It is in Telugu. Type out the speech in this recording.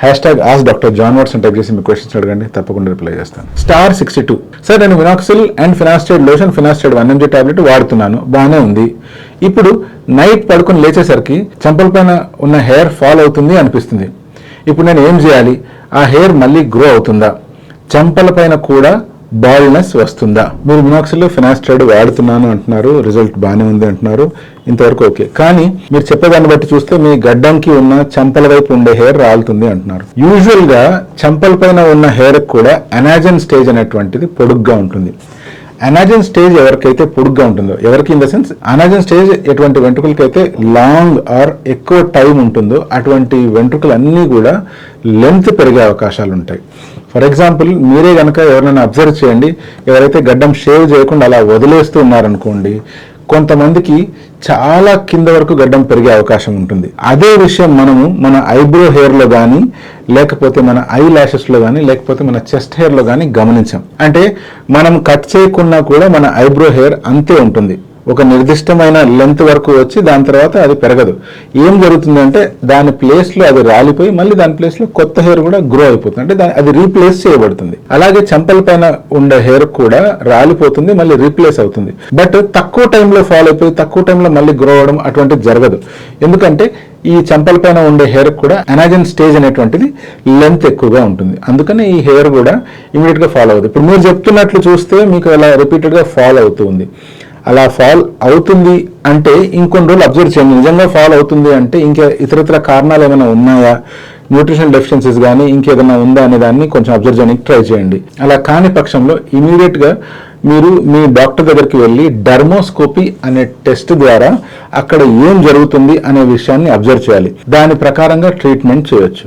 #AskDrJohnWatson టైప్ చేసి మీ క్వశ్చన్స్ అడగండి, తప్పకుండా రిప్లై చేస్తాను. *62 సార్, నేను minoxil and finasteride lotion, finasteride 1 mg tablet వాడుతున్నాను, బాగానే ఉంది. ఇప్పుడు నైట్ పడుకొని లేచేసరికి చెంపల పైన ఉన్న హెయిర్ ఫాల్ అవుతుంది అనిపిస్తుంది. ఇప్పుడు నేను ఏం చేయాలి? ఆ హెయిర్ మళ్ళీ గ్రో అవుతుందా? చెంపల పైన కూడా బాల్నెస్ వస్తుందా? మీరు మినాక్సిల్ ఫినాస్టైడ్ వాడుతున్నాను అంటున్నారు, రిజల్ట్ బాగానే ఉంది అంటున్నారు, ఇంతవరకు ఓకే. కానీ మీరు చెప్పేదాన్ని బట్టి చూస్తే మీ గడ్డంకి ఉన్న చెంపల వైపు ఉండే హెయిర్ రాలుతుంది అంటున్నారు. యూజువల్ గా చెంపల పైన ఉన్న హెయిర్ కూడా అనాజన్ స్టేజ్ అనేటువంటిది పొడుగ్గా ఉంటుంది. అనాజన్ స్టేజ్ ఎవరికైతే పొడుగ్గా ఉంటుందో, ఎవరికి ఇన్ ద సెన్స్ అనాజన్ స్టేజ్ ఎటువంటి వెంట్రుకలకైతే లాంగ్ ఆర్ ఎక్కువ టైం ఉంటుందో అటువంటి వెంట్రుకలు అన్నీ కూడా లెంత్ పెరిగే అవకాశాలు ఉంటాయి. ఫర్ ఎగ్జాంపుల్, మీరే కనుక ఎవరైనా అబ్జర్వ్ చేయండి, ఎవరైతే గడ్డం షేవ్ చేయకుండా అలా వదిలేస్తూ ఉన్నారనుకోండి, కొంతమందికి చాలా కింద వరకు గడ్డం పెరిగే అవకాశం ఉంటుంది. అదే విషయం మనము మన ఐబ్రో హెయిర్లో కానీ, లేకపోతే మన ఐ ల్యాషెస్లో కానీ, లేకపోతే మన చెస్ట్ హెయిర్లో కానీ గమనించాం. అంటే మనం కట్ చేయకున్నా కూడా మన ఐబ్రో హెయిర్ అంతే ఉంటుంది, ఒక నిర్దిష్టమైన లెంత్ వరకు వచ్చి దాని తర్వాత అది పెరగదు. ఏం జరుగుతుందంటే దాని ప్లేస్లో అది రాలిపోయి మళ్ళీ దాని ప్లేస్లో కొత్త హెయిర్ కూడా గ్రో అయిపోతుంది, అంటే అది రీప్లేస్ చేయబడుతుంది. అలాగే చెంపల పైన ఉండే హెయిర్ కూడా రాలిపోతుంది, మళ్ళీ రీప్లేస్ అవుతుంది. బట్ తక్కువ టైంలో ఫాల్ అయిపోయి తక్కువ టైంలో మళ్ళీ గ్రో అవడం అటువంటిది జరగదు. ఎందుకంటే ఈ చెంపల పైన ఉండే హెయిర్ కూడా అనాజన్ స్టేజ్ అనేటువంటిది లెంత్ ఎక్కువగా ఉంటుంది, అందుకని ఈ హెయిర్ కూడా ఇమీడియట్ గా ఫాల్ అవుతుంది. ఇప్పుడు మీరు చెప్తున్నట్లు చూస్తే మీకు అలా రిపీటెడ్ గా ఫాల్ అవుతుంది. అలా ఫాల్ అవుతుంది అంటే ఇంకొన్ని రోజులు అబ్జర్వ్ చేయండి. నిజంగా ఫాల్ అవుతుంది అంటే ఇంకా ఇతరత్ర కారణాలు ఏమైనా ఉన్నాయా, న్యూట్రిషన్ డెఫిషియన్సీస్ కానీ ఇంకేదైనా ఉందా అనే దాన్ని కొంచెం అబ్జర్వ్ చేయడానికి ట్రై చేయండి. అలా కాని పక్షంలో ఇమీడియట్ గా మీరు మీ డాక్టర్ దగ్గరికి వెళ్ళి డర్మోస్కోపీ అనే టెస్ట్ ద్వారా అక్కడ ఏం జరుగుతుంది అనే విషయాన్ని అబ్జర్వ్ చేయాలి. దాని ప్రకారంగా ట్రీట్మెంట్ చేయొచ్చు.